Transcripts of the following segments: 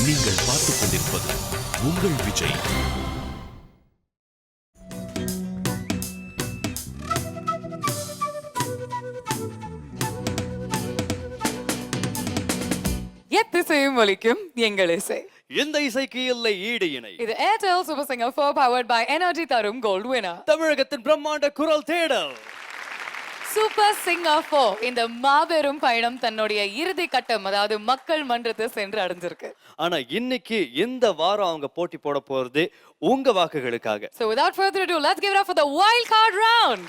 நீங்கள் பார்த்துக் கொண்டிருப்பது உங்கள் விஜய். எத்திசையும் ஒலிக்கும் எங்கள் இசை. இந்த இசைக்கு இல்லை ஈடு இணை. இது Airtel super singer 4 powered by energy தரும் கோல்ட் வினர். தமிழகத்தின் பிரம்மாண்ட குரல் தேடல் சூப்பர் சிங்கர் 4 இந்த மாபெரும் பயணம் தன்னுடைய இறுதி கட்டம், அதாவது மக்கள் மன்றத்தை சென்று அடைஞ்சிருக்கு. ஆனா இன்னைக்கு இந்த வாரம் அவங்க போட்டி போட போறது உங்க வாக்குகளுக்காக. So without further ado, let's give it up for the wild card round.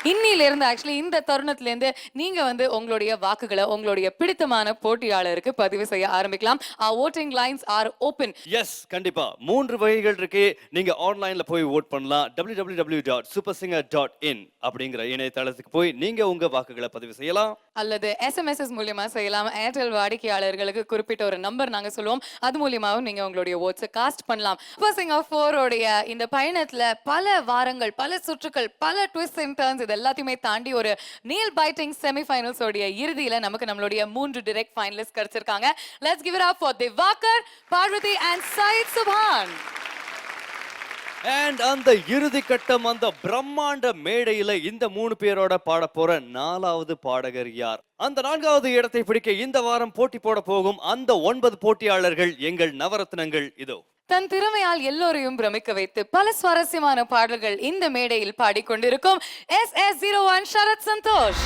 இன்னில இருந்து ஆக்சுவலி இந்த தருணத்துல இருந்து நீங்க உங்களுடைய வாக்குகளை உங்களுடைய பிடித்தமான போட்டியாளருக்கு பதிவு செய்ய ஆரம்பிக்கலாம். Our voting lines are open. Yes, கண்டிப்பா 3 வகைகள் இருக்கு. நீங்க ஆன்லைன்ல போய் ஓட் பண்ணலாம். www.supersinger.in அப்படிங்கிற இணையதளத்துக்கு போய் நீங்க உங்க வாக்குகளை பதிவு செய்யலாம். அல்லது SMS மூலியமா செய்யலாம். ஏர்டெல் வாடிக்கையாளர்களுக்கு குறிப்பிட்ட ஒரு நம்பர் நாங்க சொல்லுவோம், அது மூலியமாவும் நீங்க உங்களுடைய ஓட்ஸை காஸ்ட் பண்ணலாம். சூப்பர் சிங்கர் 4 உடைய இந்த பயணத்துல பல வாரங்கள், பல சுற்றுகள், பல ட்விஸ்ட் அண்ட் டர்ன்ஸ், இது எல்லாத்தையுமே தாண்டி ஒரு நேல் பைட்டிங் செமிஃபைனல்ஸ் உடைய இறுதியில நமக்கு நம்மளுடைய 3 டைரக்ட் ஃபைனலிஸ்ட் கிடைச்சிருக்காங்க. Let's give it up for Diwakar, Parvathi and Syed Subhan. And அந்த இறுதி கட்டம், அந்த பிரம்மாண்ட மேடையில இந்த 3 பேரோட பாட போற 4வது பாடகர் யார்? அந்த 4வது இடத்தை பிடிக்க இந்த வாரம் போட்டி போட போகும் அந்த 9 போட்டியாளர்கள் எங்கள் நவரத்னங்கள் இதோ. தன் திறமையால் எல்லோரையும் பிரமிக்க வைத்து பல சுவாரஸ்யமான பாடல்கள் இந்த மேடையில் பாடிக்கொண்டிருக்கும் SS01 சரத் சந்தோஷ்.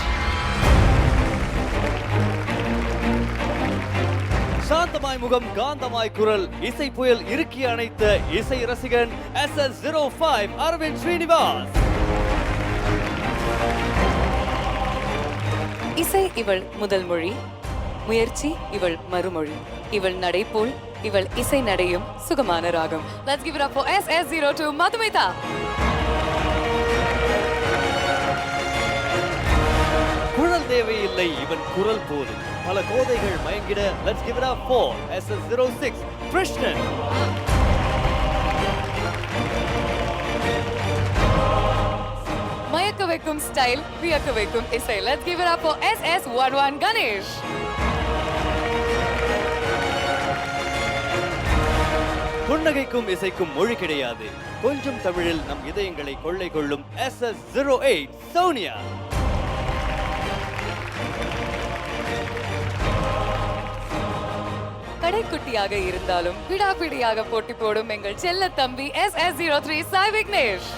சாந்தமாய் முகம், காந்தமாய் குரல், இசை புயல் இறுக்கி அணைத்த இசை ரசிகன் SS05 அரவிந்த் ஸ்ரீனிவாஸ். இசை இவள் முதல் மொழி, முயற்சி இவள் மறுமொழி, இவள் நடை போல் இவள் இசை நடையும் சுகமான ராகம். Let's give it up for SS02 Madhumitha. குரல் தேவையில்லை, இவன் குரல் போதும், பல கோதைகள் மயங்கிட. Let's give it up for SS06 Krishnan. மயக்க வைக்கும் ஸ்டைல், வியக்க வைக்கும் இசை. Let's give it up for SS11 Ganesh. புன்னகைக்கும் இசைக்கும் மொழி கிடையாது, கொஞ்சம் தமிழில் நம் இதயங்களை கொள்ளை கொள்ளும் SS08 சோனியா. கடைக்குட்டியாக இருந்தாலும் பிடாபிடியாக போட்டி போடும் எங்கள் செல்ல தம்பி SS03 சாய் விக்னேஷ்.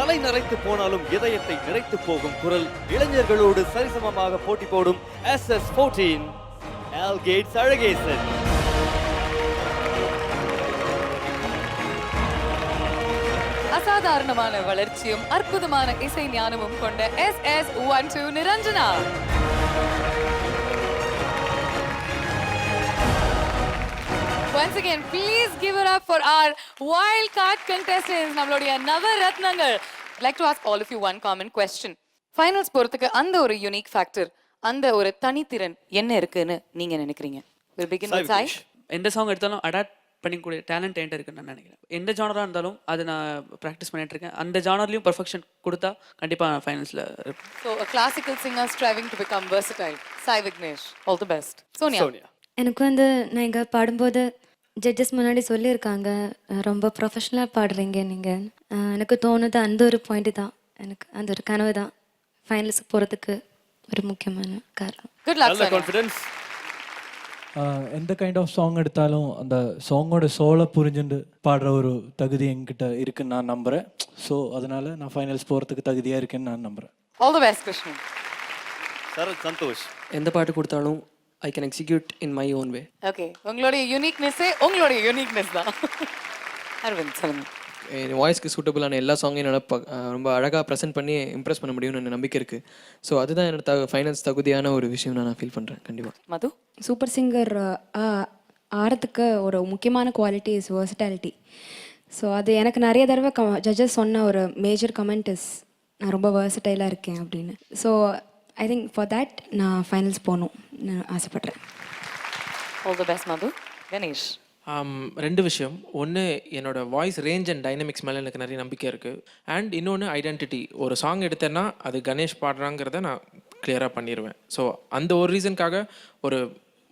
தலை நரைத்து போனாலும் இதயத்தை நிறைத்து போகும் குரல், இளைஞர்களோடு சரிசமமாக போட்டி போடும் SS14 ஆல்கேட்ஸ் அழகேசன். அசாதாரணமான வளர்ச்சியும் அற்புதமான இசை ஞானமும் கொண்ட SS12 Niranjana. Once again, please give it up for our wild card contestants, நம்மளுடைய நவரத்னங்கள். I'd like to ask all of you one common question. Finals போறதுக்கு அந்த ஒரு யூனிக் ஃபேக்டர், அந்த ஒரு தனித்திறன் என்ன இருக்குன்னு நீங்க நினைக்கிறீங்க? We'll begin with Sai. எந்த சாங் எடுத்தாலும் அடாப்ட் பண்ணிக்கூடிய டேலண்ட் என்கிட்ட இருக்குன்னு நான் நினைக்கிறேன். எந்த ஜானராக இருந்தாலும் அதை நான் ப்ராக்டிஸ் பண்ணிட்டு இருக்கேன். அந்த ஜானர்லையும் பர்ஃபெக்ஷன் கொடுத்தா கண்டிப்பாக நான் ஃபைனல்ஸில் இருப்பேன். So a classical singer striving to become versatile. Sai Vignesh, all the best. Sonia. எனக்கு நான் இங்கே பாடும்போது ஜட்ஜஸ் முன்னாடி சொல்லியிருக்காங்க, ரொம்ப ப்ரொஃபஷ்னலாக பாடுறீங்க நீங்கள். எனக்கு தோணுது அந்த ஒரு பாயிண்ட் தான், எனக்கு அந்த ஒரு கனவு தான் ஃபைனல்ஸுக்கு போகிறதுக்கு ஒரு முக்கியமான காரணம். Good luck, Sonia. கான்ஃபிடன்ஸ். எந்த கைண்ட் ஆஃப் சாங் எடுத்தாலும் அந்த சாங்கோட சோலை புரிஞ்சுட்டு பாடுற ஒரு தகுதி என்கிட்ட இருக்குன்னு நான் நம்புகிறேன். ஸோ அதனால நான் ஃபைனல்ஸ் போகிறதுக்கு தகுதியாக இருக்கேன்னு நான் நம்புகிறேன். All the best, Krishnan. Sarath Santhosh. எந்த பாட்டு கொடுத்தாலும் I can execute in my own way. Okay, உங்களுடைய உங்களுடைய யூனிக்னஸ் தான். அரவிந்த் சொல்லுங்க. என் வாய்ஸ்க்கு சூட்டபுளான எல்லா சாங்கையும் என்னால் ரொம்ப அழகாக ப்ரெசென்ட் பண்ணி இம்ப்ரெஸ் பண்ண முடியும்னு எனக்கு நம்பிக்கை இருக்குது. ஸோ அதுதான் என்னோட ஃபைனல்ஸ் தகுதியான ஒரு விஷயம் நான் ஃபீல் பண்ணுறேன். கண்டிப்பாக மது. சூப்பர் சிங்கர் ஆறதுக்கு ஒரு முக்கியமான குவாலிட்டி இஸ் வெர்சட்டாலிட்டி. ஸோ அது எனக்கு நிறைய தடவை ஜட்ஜஸ் சொன்ன ஒரு மேஜர் கமெண்ட் இஸ் நான் ரொம்ப வெர்சடைலாக இருக்கேன் அப்படின்னு. So I think for that நான் ஃபைனல்ஸ் போகணும் நான் ஆசைப்பட்றேன். ஆல் தி பெஸ்ட் மது. கணேஷ். ரெண்டு விஷயம். ஒன்று, என்னோட வாய்ஸ் ரேஞ்ச் அண்ட் டைனமிக்ஸ் மேலே எனக்கு நிறைய நம்பிக்கை இருக்குது. அண்ட் இன்னொன்று ஐடென்டிட்டி. ஒரு சாங் எடுத்தேன்னா அது கணேஷ் பாடுறாங்கிறத நான் கிளியராக பண்ணிடுவேன். ஸோ அந்த ஒரு ரீசனுக்காக ஒரு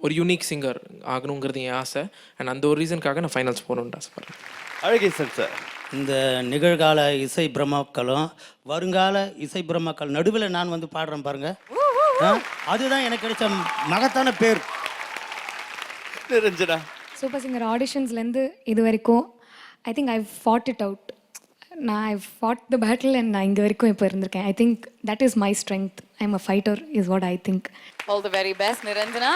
ஒரு யூனிக் சிங்கர் ஆகணுங்கிறது என் ஆசை. அண்ட் அந்த ஒரு ரீசனுக்காக நான் ஃபைனல்ஸ் போகணுன்னு ஆசைப்பட்றேன். அழகேசன் சார், இந்த நிகழ்கால இசை பிரம்மாக்களும் வருங்கால இசை பிரம்மாக்கள் நடுவில் நான் வந்து பாடுறேன் பாருங்க. அதுதான் எனக்கு கிடைச்ச மகத்தான பேர். நிரஞ்சனா. சூப்பர் சிங்கர் ஆடிஷன்ஸ்லேருந்து இது வரைக்கும் I think I fought it out. நான் ஐ ஃபாட் த பேட்டில் அண்ட் நான் இங்கே வரைக்கும் இப்போ இருந்திருக்கேன். I think that is my strength. I am a fighter is what I think. All the very best Niranjana.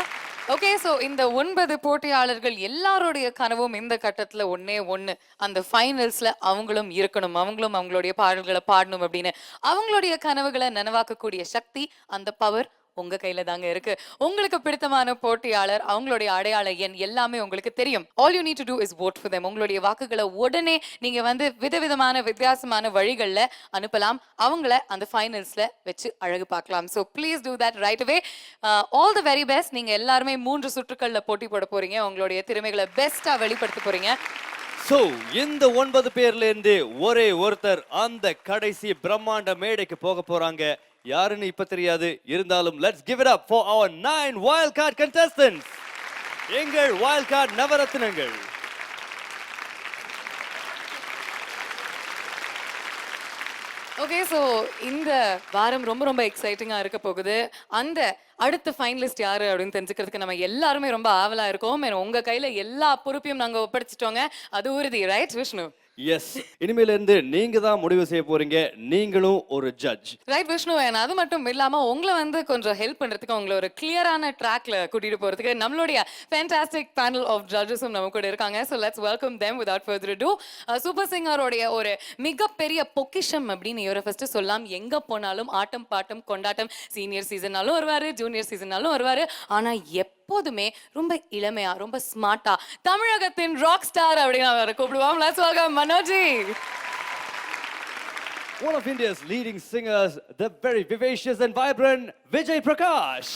Okay, so இந்த 9 போட்டியாளர்கள் எல்லாருடைய கனவும் இந்த கட்டத்தில் ஒன்னே ஒன்று, அந்த ஃபைனல்ஸில் அவங்களும் இருக்கணும், அவங்களும் அவங்களுடைய பாடல்களை பாடணும் அப்படின்னு. அவங்களுடைய கனவுகளை நனவாக்கக்கூடிய சக்தி, அந்த பவர் உங்க கையில தாங்க இருக்கு. உங்களுக்கு பிடித்தமான போட்டியாளர், அவங்களுடைய அடையாள எண் எல்லாமே உங்களுக்கு தெரியும். All you need to do is vote for them. உங்களுடைய வாக்குகளை உடனே நீங்க வந்து விதவிதமான வித்தியாசமான வழிகளில் அனுப்பலாம். அவங்கள அந்த ஃபைனல்ஸ்ல வச்சு அழகு பார்க்கலாம். So please do that right away. All the very best. நீங்க எல்லாருமே 3 சுற்றுக்கள்ல போட்டி போட போறீங்க. உங்களுடைய திறமைகளை பெஸ்டா வெளிப்படுத்த போறீங்க. சோ இந்த 9 பேர்ல இருந்து ஒரே ஒருத்தர் அந்த கடைசி பிரம்மாண்ட மேடைக்கு போக போறாங்க. யாருன்னு இப்ப தெரியாது, இருந்தாலும் let's give it up for our 9 wild card contestants. எங்கள் wild card நவரத்னங்கள். ஓகே, ஸோ இந்த வாரம் ரொம்ப ரொம்ப எக்ஸைட்டிங்காக இருக்க போகுது. அந்த அடுத்த ஃபைனலிஸ்ட் யாரு அப்படின்னு தெரிஞ்சுக்கிறதுக்கு நம்ம எல்லாருமே ரொம்ப ஆவலா இருக்கோம். உங்க கையில எல்லா பொறுப்பையும் நாங்க ஒப்படைச்சிட்டோங்க, அது உறுதி, ரைட் விஷ்ணு? எஸ், இனிமேல இருந்து நீங்க தான் முடிவு செய்ய போறீங்க. நீங்களும் ஒரு ஜட்ஜ், ரைட் விஷ்ணு? அது மட்டும் இல்லாம உங்களை வந்து கொஞ்சம் ஹெல்ப் பண்றதுக்கு, உங்களை ஒரு கிளியரான ட்ராக்ல கூட்டிட்டு போறதுக்கு நம்மளுடைய ஃபேண்டாஸ்டிக் பேனல் ஆஃப் ஜட்ஜஸும் நம்ம கூட இருக்காங்க. So let's welcome them without further do. Super சிங்கரோடைய ஒரு மிகப்பெரிய பொக்கிஷம் அப்படின்னு இவரை ஃபர்ஸ்ட் சொல்லலாம். எங்க போனாலும் ஆட்டம் பாட்டம் கொண்டாட்டம். சீனியர் சீசனாலும் வருவாரு, ஜூனியர் சீசனாலும் வருவாரு. ஆனா எப்போதுமே ரொம்ப இளமையா, ரொம்ப ஸ்மார்ட்டா, தமிழகத்தின் ராக் ஸ்டார் அப்படின்னு அவரை கூப்பிடுவோம். Let's welcome Manoj ji. one of India's leading singers, the very vivacious and vibrant Vijay Prakash.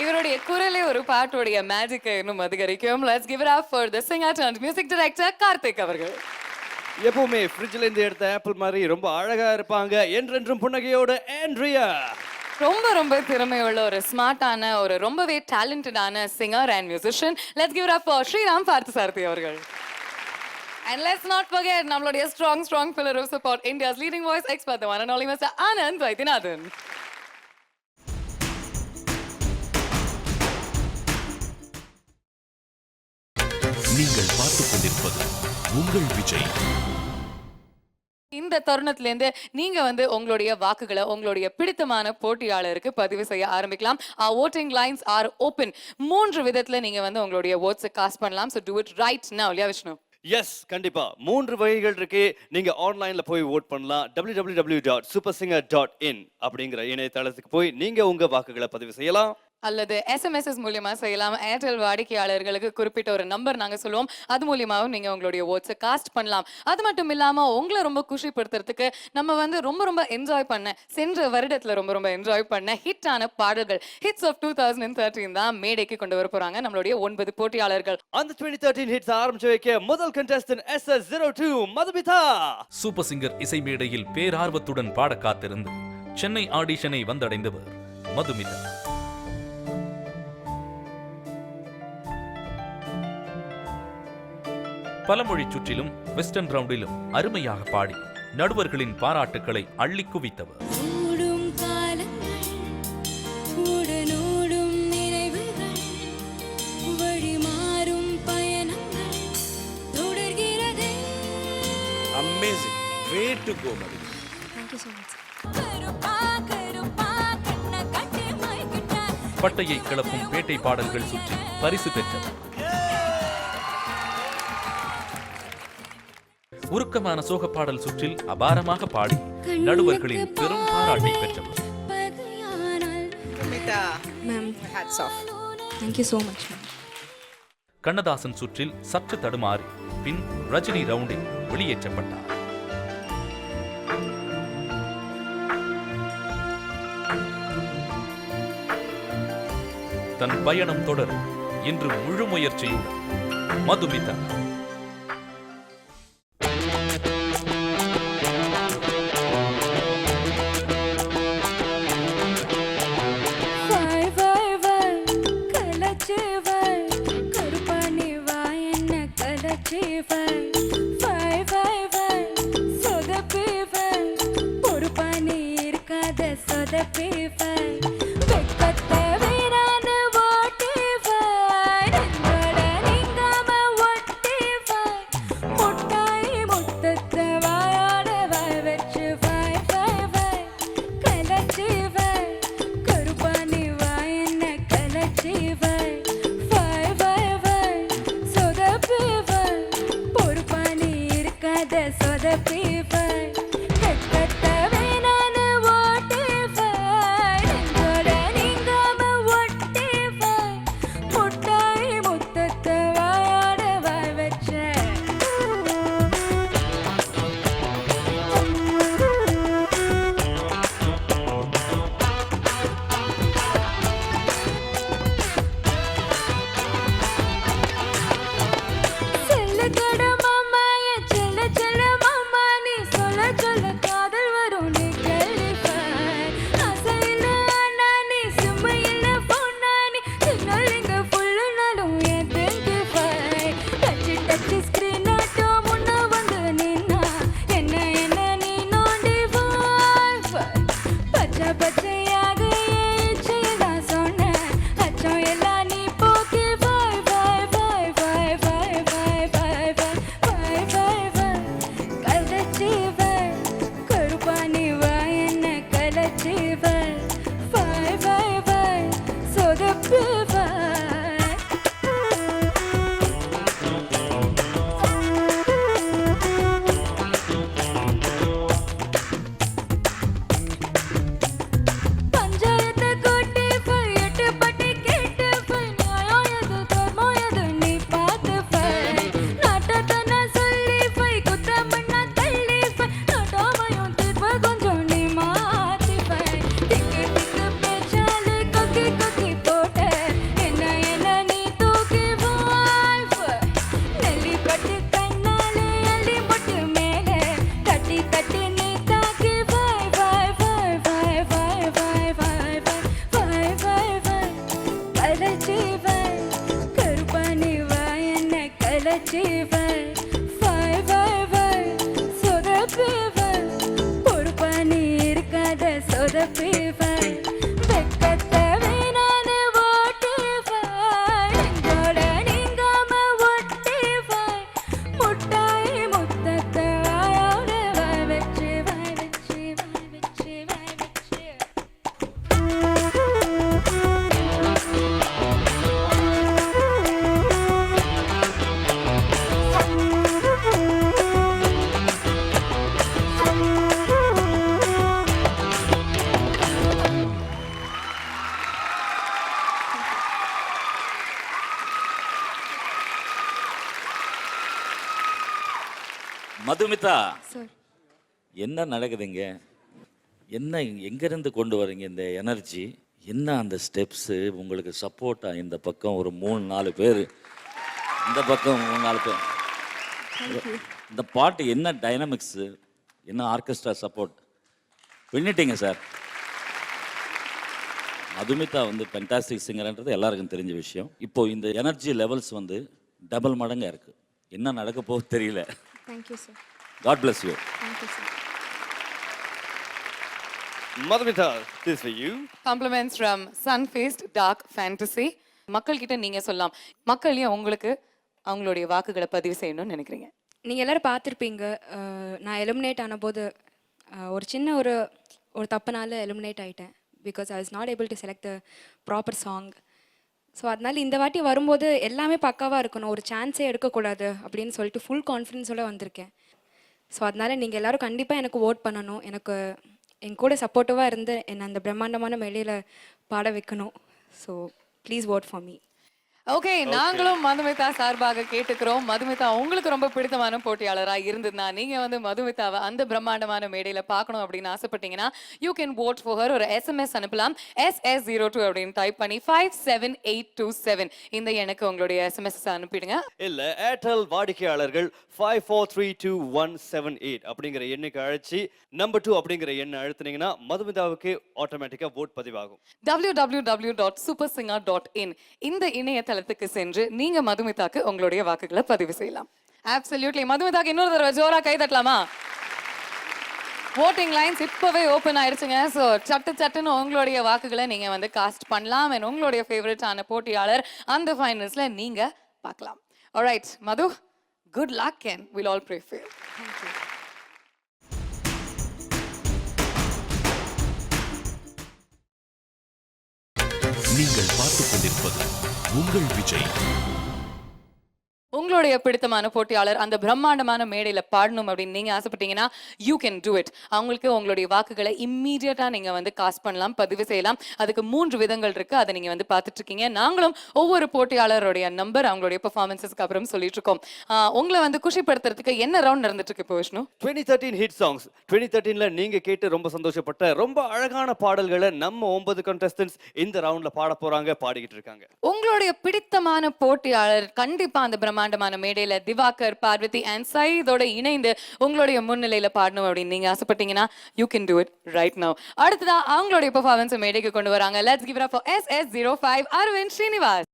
இவருடைய குரலே ஒரு பாட்டோடைய மேஜிக்கை இன்னும் அதிகரிக்கும். Let's give it up for the singer and music director Karthik அவர்கள். எப்பவுமே ஃப்ரிட்ஜ்ல இருந்து எடுத்த ஆப்பிள் மாதிரி ரொம்ப அழகா இருப்பாங்க. என்றென்றும் புன்னகையோட ஆண்ட்ரியா. ரொம்ப ரொம்ப திறமையுள்ள ஒரு ஸ்மார்ட்டான ஒரு ரொம்பவே டேலண்டடான singer and musician. Let's give it up for Sriram Parthasarathy அவர்கள். And let's not forget நம்மளுடைய strong pillar of support, India's leading voice expert, the one and only Mr. Anand Vaidyanathan. நீங்கள் பார்த்துக் கொண்டிருப்பது உங்கள் விஜய். இந்த தருணத்திலேருந்து நீங்க வந்து உங்களுடைய வாக்குகளை உங்களுடைய பிடித்தமான போட்டியாளருக்கு பதிவு செய்ய ஆரம்பிக்கலாம். voting lines are open. 3 விதத்துல நீங்க வந்து உங்களுடைய votes காஸ்ட் பண்ணலாம். So do it right now. இல்லையா விஷ்ணு? எஸ், கண்டிப்பா 3 வழிகள் இருக்கு. நீங்க ஆன்லைன்ல போய் ஓட் பண்ணலாம். www.supersinger.in அப்படிங்கிற இணையதளத்துக்கு போய் நீங்க உங்க வாக்குகளை பதிவு செய்யலாம். அல்லது SMS மூலியமா செய்யலாம். ஏர்டெல் வாடிக்கையாளர்களுக்கு குறிப்பிட்ட ஒரு நம்பர் நாங்க சொல்லுவோம், அது மூலியமாவும் நீங்க உங்களுடைய ஓட்ஸை காஸ்ட் பண்ணலாம். அது மட்டும் இல்லாம உங்களை ரொம்ப குஷிப்படுத்துறதுக்கு நம்ம வந்து ரொம்ப என்ஜாய் பண்ண, சென்ற வருடத்துல ரொம்ப என்ஜாய் பண்ண ஹிட்டான பாடல்கள், ஹிட்ஸ் ஆஃப் 2013 தான் மேடைக்கு கொண்டு வர போறாங்க நம்மளுடைய 9 போட்டியாளர்கள். அந்த 2013 ஹிட்ஸ் ஆரம்பிச்சு வைக்க முதல் contestant SS02 Madhumitha. Super singer இசை மேடையில் பேரார்வத்துடன் பாட காத்திருந்து சென்னை ஆடிஷனை வந்தடைந்தவர் மதுமிதா. பலமொழி சுற்றிலும் வெஸ்டர்ன் ரவுண்டிலும் அருமையாக பாடி நடுவர்களின் பாராட்டுக்களை அள்ளி குவித்தவர். Amazing. Way to go, Madhu. Thank you so much. பட்டையை கிளப்பும் பேட்டை பாடல்கள் சுற்றி பரிசு பெற்றவர். உருக்கமான சோக பாடல் சுற்றில் அபாரமாக பாடி நடுவர்களின் பெரும் பாராட்டை பெற்றவர். Ma'am, hats off. Thank you so much, ma'am. Kannadasan சுற்றில் சற்று தடுமாறி பின் ரஜினி ரவுண்டில் வெளியேற்றப்பட்டார். தன் பயணம் தொடரும் இன்று முழு முயற்சியுடன் மதுமிதா. வெக்கத்தை வீணான ஓட்டிஃபை நெஞ்சோட நீங்காம ஒட்டிஃபை முட்டாய் முத்தத்தை வாயோட வாய் வச்சு ஃபை ஃபை ஃபை கலச்சிஃபை கருப்பானி வாய் என்ன கலச்சிஃபை ஃபை ஃபை ஃபை சொதப்பிஃபை பொறுப்பானி இருக்காத சொதப்பிஃபை வெக்கத்தை வீணான ஓட்டிஃபை நெஞ்சோட நீங்காம ஒட்டிஃபை முட்டாய் முத்தத்தை வாயோட வாய் வச்சு செல்ல கட மாமா என் செல்ல செல்ல மாமா நீ சொல்ல சொல்ல காதல் வரும் நீ கேள்விப்ப அசையில அண்ணா நீ சும்மையில பொண்ணா நீ சின்னலிங்க ஃபுல்லுனாலும் என் தெங்கிப்பை டச்சு டச்சு ஸ்கிரீன் ஆட்டம் முன்ன வந்து நின்னா என்ன என்ன நீ நோண்டி பச்சை பச்சையாக இச்சையதான் சொன்னேன் அச்சம் எல்லாம் நீ போக்கி பாய் பாய் பாய் பாய் பாய் பாய் பாய் பாய் பாய் பாய் கலச்சிவன் கருப்பானி வாய் என்ன கலச்சிவன் பாய் பாய் பாய் சொதப்பிவன் பஞ்சாயத்தை கூட்டி போய் எட்டு பட்டி கேட்டு போய் நியாயம் எது தர்மம் எது நீ பார்த்து போய் நாட்டத்தை நான் சொல்லி போய் குற்றம் பண்ணா தள்ளி போய் நாட்டாமையும் தீர்ப்பு கொஞ்சம் நீ மாத்தி போய் திக்கு திக்கு பேச்சாலே கொக்கி கொக்கி போட்ட என்ன என்ன நீ தூக்கி போய் நெல்லி பட்டு கண்ணாலே அள்ளி முட்டு மேலே தட்டி தட்டி நீ தாக்கி பாய் பாய் பாய் பாய் பாய் பாய் பாய் பாய் பாய் பாய் கலச்சிவன் கருப்பானி வாய் என்ன கலச்சிவன் பாய் பாய் பாய் சொதப்பிவன் பொறுப்பானி இருக்காத சொதப்பிவன் வெக்கத்தை வீணான ஓட்டிஃபை நெஞ்சோட நீங்காம ஒட்டிஃபை முட்டாய் முத்தத்தை வாயோட வாய் வச்சு வாய் வச்சு வாய் வச்சு வாய் வச்சு மதுமிதா, சார் என்ன நடக்குதுங்க? என்ன எங்கேருந்து கொண்டு வரீங்க இந்த எனர்ஜி? என்ன அந்த ஸ்டெப்ஸு உங்களுக்கு சப்போர்ட்டாக? இந்த பக்கம் ஒரு 3-4 பேர், இந்த பக்கம் 3-4 பேர். இந்த பாட்டு என்ன டைனமிக்ஸு, என்ன ஆர்கெஸ்ட்ரா சப்போர்ட் பண்ணிட்டீங்க சார். மதுமிதா வந்து ஃபென்டாஸ்டிக் சிங்கர்ன்றது எல்லாருக்கும் தெரிஞ்ச விஷயம். இப்போ இந்த எனர்ஜி லெவல்ஸ் வந்து டபுள் மடங்காக இருக்குது. என்ன நடக்க போகுது தெரியல. Thank you sir. God bless you. Thank you sir. Madhumita, this for you. Compliments from Sun-Faced Dark Fantasy. மக்கள் கிட்ட நீங்க சொல்லலாம், மக்கள் ஏன் உங்களுக்கு அவங்களுடைய வாக்குகளை பதிவு செய்யணும்னு நினைக்கிறீங்க? நீங்கள் எல்லோரும் பார்த்துருப்பீங்க, நான் எலிமினேட் ஆனபோது ஒரு சின்ன ஒரு தப்புனால எலிமினேட் ஆகிட்டேன். Because I was not able to select the proper song. So அதனால இந்த வாட்டி வரும்போது எல்லாமே பக்காவாக இருக்கணும், ஒரு சான்ஸே எடுக்கக்கூடாது அப்படின்னு சொல்லிட்டு ஃபுல் கான்ஃபிடென்ஸோடு வந்திருக்கேன். ஸோ அதனால் நீங்கள் எல்லோரும் கண்டிப்பாக எனக்கு ஓட் பண்ணணும், எனக்கு என் கூட சப்போர்ட்டிவாக இருந்து என்னை அந்த பிரம்மாண்டமான மேடையில் பாட வைக்கணும். So please vote for me. Okay, நாங்களும் மதுமிதா சார்பாக கேட்டுக்கிறோம். மதுமிதா உங்களுக்கு ரொம்ப பிடித்தமான போட்டியாளரா இருந்ததுன்னா நீங்க வந்து மதுமிதாவை அந்த பிரம்மாண்டமான மேடையில பார்க்கணும் அப்படின்னு ஆசைப்பட்டீங்கன்னா you can vote for her. ஒரு எஸ்எம்எஸ் அனுப்பலாம், SS02 அப்படின்னு டைப் பண்ணி 57827 இந்த எனக்கு உங்களுடைய எஸ்எம்எஸ் அனுப்பிடுங்க. இல்ல ஏர்டெல் வாடிக்கையாளர்கள் 54322178 அப்படிங்கிற எண்ணுக்கு அழைச்சி நம்பர் 2 அப்படிங்கிற எண்ணை அழுத்தினீங்கன்னா மதுமிதாவுக்கு ஆட்டோமேட்டிக்கா vote பதிவாகும். www.supersinger.in இந்த இணையதளத்துக்கு சென்று நீங்க மதுமிதாக்கு உங்களுடைய வாக்குகளை பதிவு செய்யலாம். Absolutely. மதுமிதாக்கு இன்னொரு தடவை ஜோரா கை தட்டலாமா? voting lines இப்பவே ஓபன் ஆயிடுச்சுங்க. ஸோ சட்டுன்னு உங்களுடைய வாக்குகளை நீங்க வந்து காஸ்ட் பண்ணலாம். and உங்களுடைய ஃபேவரட் ஆன போட்டியாளர் அந்த ஃபைனல்ஸ்ல நீங்க பார்க்கலாம். alright Madhu, good luck and we'll all pray for you. Thank you. நீங்கள் பார்த்துக் கொண்டிருப்பது உங்கள் விஜய். உங்களுடைய பிடித்தமான போட்டியாளர் அந்த பிரம்மாண்டமான மேடையில பாடணும் அப்படின்னு நீங்க ஆசைப்பட்டீங்கன்னா யூ கேன் டூ இட். அவங்களுக்கு உங்களுடைய வாக்குகளை இம்மீடியட்டா நீங்க வந்து காஸ்ட் பண்ணலாம், பதிவு செய்யலாம். அதுக்கு 3 விதங்கள் இருக்கு, அதை நீங்க வந்து பார்த்துட்டு இருக்கீங்க. நாங்களும் ஒவ்வொரு போட்டியாளருடைய நம்பர் அவங்களுடைய பெர்ஃபார்மன்ஸஸ்க்கு அப்புறம் சொல்லிட்டு இருக்கோம். உங்களை வந்து குஷிப்படுத்துறதுக்கு என்ன ரவுண்ட் நடந்துட்டு இருக்கு இப்போ விஷ்ணு? 2013 hit songs. 2013ல நீங்க கேட்டு ரொம்ப சந்தோஷப்பட்ட ரொம்ப அழகான பாடல்களை நம்ம 9 contestants இந்த ரவுண்ட்ல பாட போறாங்க, பாடிக்கிட்டு இருக்காங்க. உங்களுடைய பிடித்தமான போட்டியாளர் கண்டிப்பா அந்த பிரம்மாண்டமான மேடையில திவாகர், பார்வதி அண்ட் சைதோட இணைந்து உங்களுடைய முன்னிலையில பாடணும் அப்படின்னு நீங்க ஆசைப்பட்டீங்கன்னா you can do it right now. அடுத்ததா அவங்களுடைய பெர்ஃபார்மன்ஸ் மேடைக்கு கொண்டு வராங்க. Let's give it up for SS05 Aravind Srinivas.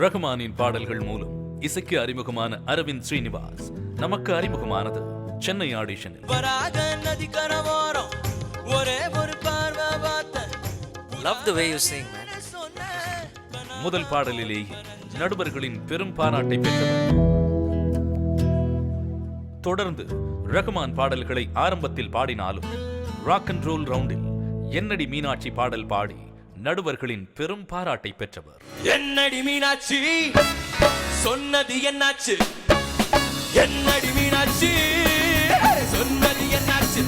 ரஹ்மானின் பாடல்கள் மூலம் இசைக்கு அறிமுகமான அரவிந்த் ஸ்ரீனிவாஸ் நமக்கு அறிமுகமானது Chennai ஆடிஷனில். Love the way you sing, man. முதல் பாடலிலேயே நடுவர்களின் பெரும் பாராட்டை பெற்றவர். தொடர்ந்து ரஹ்மான் பாடல்களை ஆரம்பத்தில் பாடினாலும் ராக் அண்ட் ரோல் ரவுண்டில் என்னடி மீனாட்சி பாடல் பாடி நடுவர்களின் பெரும் பாராட்டை பெற்றவர். என்னடி மீனாட்சி சொன்னது என்னாச்சு, என்னடி மீனாட்சி சொன்னது என்னாச்சு,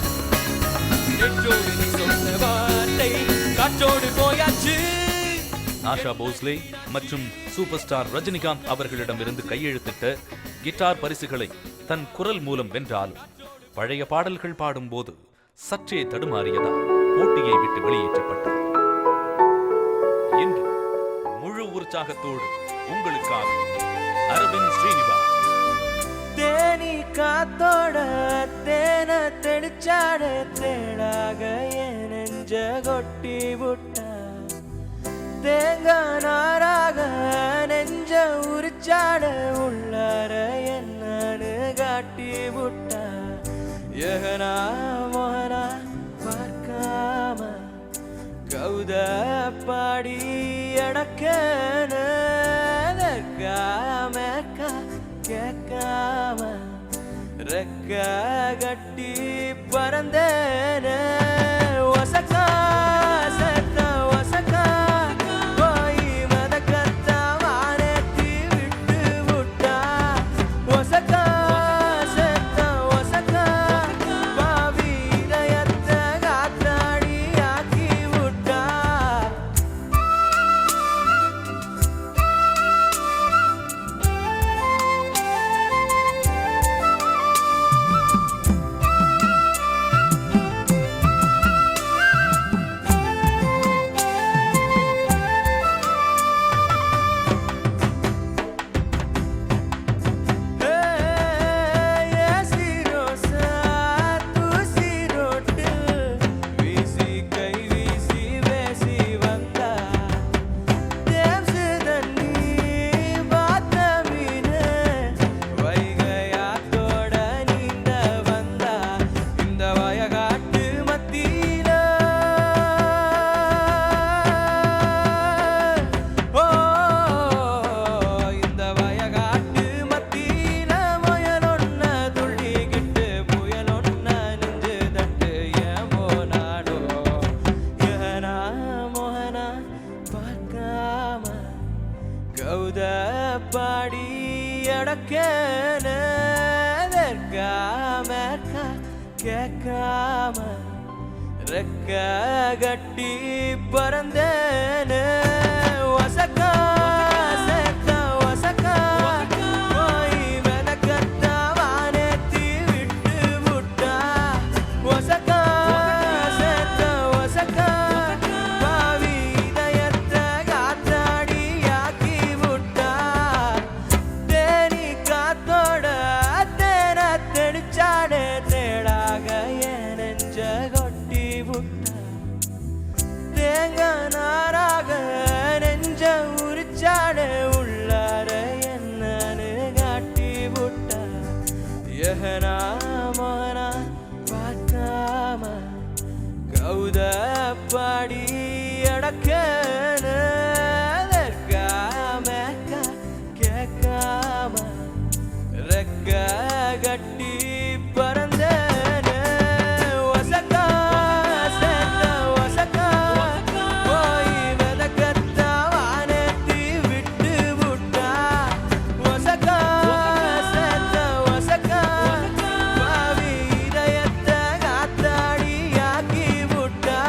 நெற்றோடு நீ சொன்ன வார்த்தை காற்றோடு போயாச்சு. ஆஷா போஸ்லே மற்றும் சூப்பர் ஸ்டார் ரஜினிகாந்த் அவர்களிடமிருந்து கையெழுத்திட்ட கிட்டார் பரிசுகளை தன் குரல் மூலம் வென்றாலும் பழைய பாடல்கள் பாடும்போது சற்றே தடுமாறியதால் போட்டியை விட்டு வெளியேற்றப்பட்டார். இன்று முழு உற்சாகத்தோடு உங்களுக்காக அரவிந்த் ஸ்ரீனிவாஸ். தேனி காத்தோட தேன தெளிச்சாட தேடாக என் நெஞ்ச கொட்டி விட்டா, தேங்காய் நாராக நெஞ்ச உரிச்சாட உள்ளார என்னன்னு காட்டி விட்டா, எகனா மோகனா பார்க்காம கௌத பாடி அடக்கன கேட்காம ரெக்க கட்டி பறந்தேன ஒசக்கா சத்தா ஒசக்கா போய் மதக்கத்தா வானேத்தி விட்டு விட்டா, ஒசக்கா சத்தா ஒசக்கா பாவி இதயத்தை காத்தாடி ஆக்கி விட்டா. கௌத பாடி அடக்கன கேட்காம ரெக்க கட்டி பறந்தேன ஒசக்கா சேக்கா ஒசக்கா போய் மெதக்கத்தா வானேத்தி விட்டு விட்டா, ஒசக்கா சேக்கா ஒசக்கா பாவி இதயத்தை காத்தாடி ஆக்கி விட்டா, தேனி காத்தோட தேன தெளிச்சாடே தேடாக என் நெஞ்ச கொட்டி விட்டா, தேங்காய் நாராக நெஞ்ச உரிச்சாட உள்ளார என்னன்னு காட்டி விட்டா, எகனா மோகனா பாடி அடக்கேன்னு வெறுக்காம கேட்காம ரெக்க கட்டி பறந்தேன்னு ஒசக்கா சேர்த்த ஒசக்கா போய் விதக்கத்தான் வானேத்தி விட்டு விட்டா ஒசக்கா சேர்த்த ஒசக்கா பாவி இதயத்தை காத்தாடி ஆக்கி விட்டா.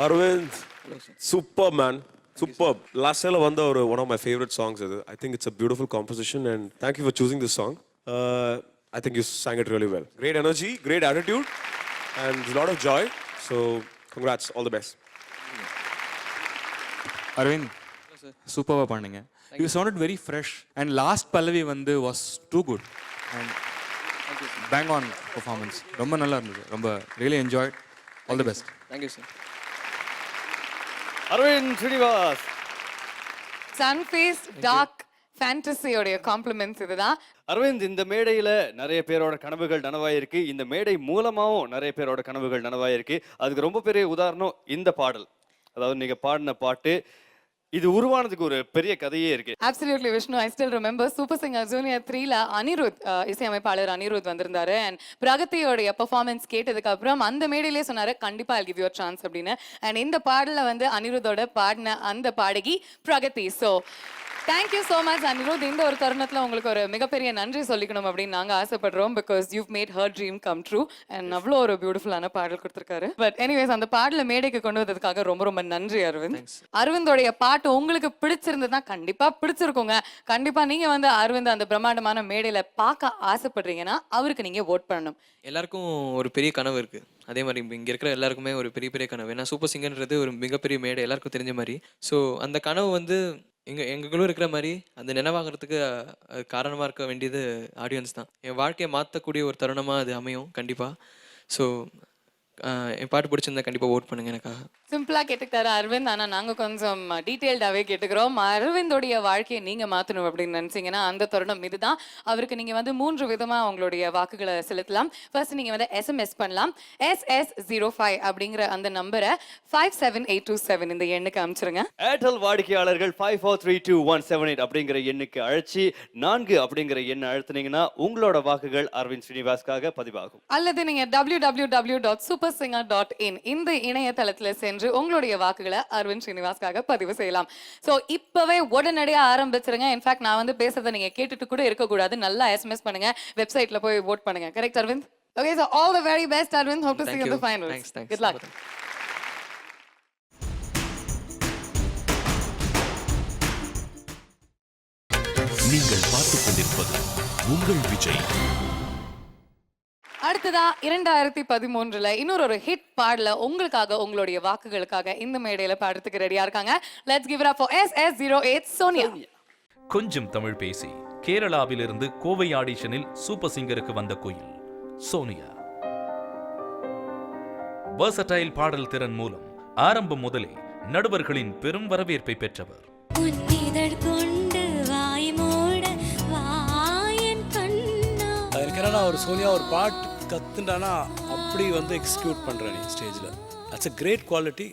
Arvind, superb man, superb. Last year vanda one of my favorite songs. I think it's a beautiful composition and thank you for choosing this song. I think you sang it really well. Great energy, great attitude and a lot of joy. So congrats, all the best. Aravind சூப்பராக பாடுங்க. You sounded very fresh and last pallavi வந்து was too good and bang on performance ரொம்ப நல்லா இருந்தது. ரொம்ப really enjoy. All the best. Thank you sir. Aravind Srinivas. Sunfeast dark ஃபேண்டசியோடைய compliments இதுதான். அரவிந்த், இந்த மேடையில நிறைய பேரோட கனவுகள் நனவாயிருக்கு. இந்த மேடை மூலமாவும் நிறைய பேரோட கனவுகள் நனவாயிருக்கு. அதுக்கு ரொம்ப பெரிய உதாரணம் இந்த பாடல். அதாவது நீங்க பாடின பாட்டு இது உருவானதுக்கு ஒரு பெரிய கதையே இருக்கு. Absolutely Vishnu, I still remember super singer junior 3ல அனிருத் இசையமைப்பாளர் அனிருத் வந்திருந்தாரு அண்ட் பிரகதியோடைய பெர்ஃபார்மன்ஸ் கேட்டதுக்கு அப்புறம் அந்த மேடையிலே சொன்னாரு கண்டிப்பா I'll give you a chance அப்படின்னு. அண்ட் இந்த பாடல வந்து அனிருத்தோட பாடின அந்த பாடகி Pragathi. So thank you so much Anirudh. இந்த ஒரு தருணத்தில் உங்களுக்கு ஒரு மிகப்பெரிய நன்றி சொல்லிக்கணும் அப்படின்னு நாங்கள் ஆசைப்படுறோம். Because you've mat her dream come true and அவ்வளோ ஒரு பியூட்டிஃபுல்லான பாடல் கொடுத்துருக்காரு. பட் எனிவேஸ் அந்த பாடலை மேடைக்கு கொண்டு வந்ததுக்காக ரொம்ப ரொம்ப நன்றி அரவிந்த். அரவிந்தோடைய பாட்டு உங்களுக்கு பிடிச்சிருந்ததுன்னா கண்டிப்பாக பிடிச்சிருக்கோங்க. கண்டிப்பாக நீங்கள் வந்து அரவிந்த் அந்த பிரம்மாண்டமான மேடையில் பார்க்க ஆசைப்படுறீங்கன்னா அவருக்கு நீங்கள் ஓட் பண்ணணும். எல்லாருக்கும் ஒரு பெரிய கனவு இருக்குது. அதே மாதிரி இங்கே இருக்கிற எல்லாருக்குமே ஒரு பெரிய பெரிய கனவு. ஏன்னா சூப்பர் சிங்கர்ன்றது ஒரு மிகப்பெரிய மேடை, எல்லாருக்கும் தெரிஞ்ச மாதிரி. ஸோ அந்த கனவு வந்து எங்களும் இருக்கிற மாதிரி அந்த நினைவாகிறதுக்கு காரணமாக இருக்க வேண்டியது ஆடியன்ஸ் தான். என் வாழ்க்கையை மாற்றக்கூடிய ஒரு தருணமாக அது அமையும் கண்டிப்பாக. ஸோ என் பாட்டு பிடிச்சிருந்தா கண்டிப்பாக ஓட் பண்ணுங்க எனக்காக. சிம்பிளா கேட்டுக்கிட்டாரு அரவிந்த். ஆனா நாங்க கொஞ்சம் டீடைல்டாவே கேட்டுக்கிறோம். அரவிந்தோடைய வாழ்க்கையை நீங்க மாத்தணும் அப்படின்னு நினைச்சீங்கன்னா அந்த தருணம் இதுதான். அவருக்கு நீங்க வந்து 3 விதமா உங்களுடைய வாக்குகளை செலுத்தலாம். ஃபர்ஸ்ட் நீங்க வந்து SMS பண்ணலாம். SS05 அப்படிங்கிற அந்த நம்பரை 57827 இந்த எண்ணுக்கு அனுப்பிச்சிருங்க. ஏர்டெல் வாடிக்கையாளர்கள் 5432-178 அப்படிங்கிற எண்ணுக்கு அழைச்சி 4 அப்படிங்கிற எண்ணை அழுத்தினீங்கன்னா உங்களோட வாக்குகள் அரவிந்த் ஸ்ரீனிவாஸ்க்காக பதிவாகும். அல்லது நீங்க www.supersinger.in இந்த இணையதளத்துல சென்று உங்களுடைய வாக்குகளை அரவிந்த் ஸ்ரீனிவாஸ்க்காக பதிவு செய்யலாம். சோ இப்பவே உடனடியா ஆரம்பிச்சிருங்க. இன்ஃபேக்ட் நான் வந்து பேசுறதை நீங்க கேட்டுட்டு கூட இருக்க கூடாது. நல்லா SMS பண்ணுங்க, வெப்சைட்ல போய் vote பண்ணுங்க. Correct Aravind? Okay, so all the very best Arvind. Hope to see you in the finals. Thanks. Good luck. நீங்கள் பார்த்துக் கொண்டிருப்பது உங்கள் விஜய். அடுத்ததா 2013ல இன்னொரு ஹிட் பாடல உங்களுக்காக உங்களுடைய வாக்குகளுக்காக இந்த மேடையில பாடுறதுக்கு ரெடியா இருக்காங்க. Let's give it up for SS08 Sonia. கொஞ்சம் தமிழ் பேசி கேரளாவிலிருந்து கோவை ஆடிஷனில் சூப்பர் சிங்கருக்கு வந்த குயில் சோனியா. வெர்சடைல் பாடல் திறன் மூலம் ஆரம்பம் முதலே நடுவர்களின் பெரும் வரவேற்பை பெற்றவர். ஒரு சோனியா ஒரு பாட்டு கத்துண்டானா அப்படி வந்து எக்ஸிக்யூட் பண்ற நீ ஸ்டேஜ்ல. That's a great quality.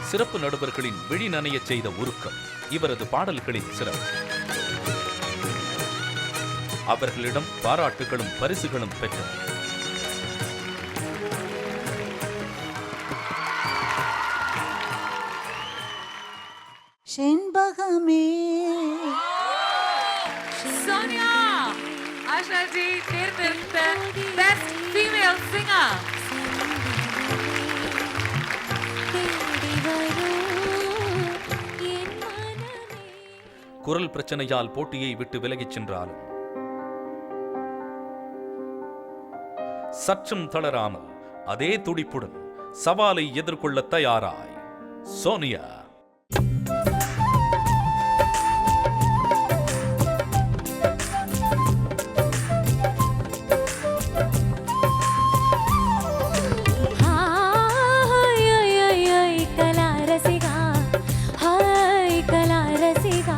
சிறப்பு நடுவர்களின் விழி நனைய செய்த உருக்கம் இவரது பாடல்களின் சிறப்பு. அவர்களிடம் பாராட்டுகளும் பரிசுகளும் பெற்றவர். செண்பகமே சோனியா ஆஷாஜி தேர்ந்தெடுத்த பெஸ்ட் ஃபீமேல் சிங்கர். குரல் பிரச்சனையால் போட்டியை விட்டு விலகிச் சென்றாலும் சற்றும் தளராமல் அதே துடிப்புடன் சவாலை எதிர்கொள்ள தயாராய் சோனியா. கலா ரசிகா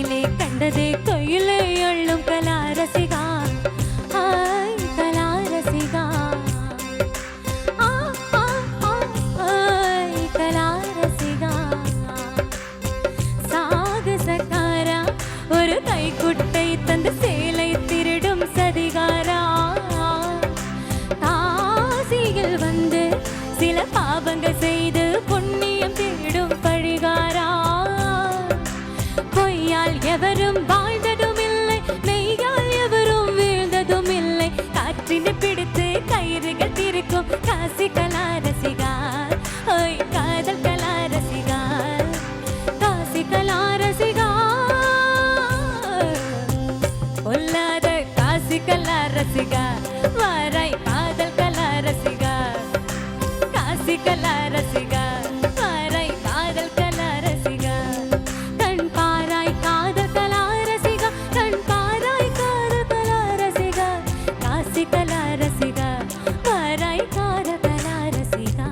மண்ணிலே கண்டதே கையிலே அள்ளும் கலா ரசிகா ஹாய் கலா ரசிகா ஆ ஆ ஆ ஹாய் கலா ரசிகா சாகசக்காரா ஒரு கைக்குட்டை தந்து சேலை திருடும் சதிகாரா காசியில் வந்து சில பாவங்கள் செய்து புண்ணியம் தேடும் பழிகாரா பொய்யால் எவரும் வாழ்ந்ததும் இல்லை மெய்யால் எவரும் வீழ்ந்ததும் இல்லை காற்றினை பிடித்து கயிறுகள் திரிக்கும் காசி கலா ரசிகா ஓய் காதல் கலா ரசிகா காசி கலா ரசிகா பொல்லாத காசி கலா ரசிகா வாராய் காதல் கலா ரசிகா காசி கலா ரசிகா வாராய் காதல் கலா ரசிகா கண் பாராய் காதல் கலா ரசிகா கண் பாராய் காதல் கலா ரசிகா காசி கலா ரசிகா வாராய் காதல் கலா ரசிகா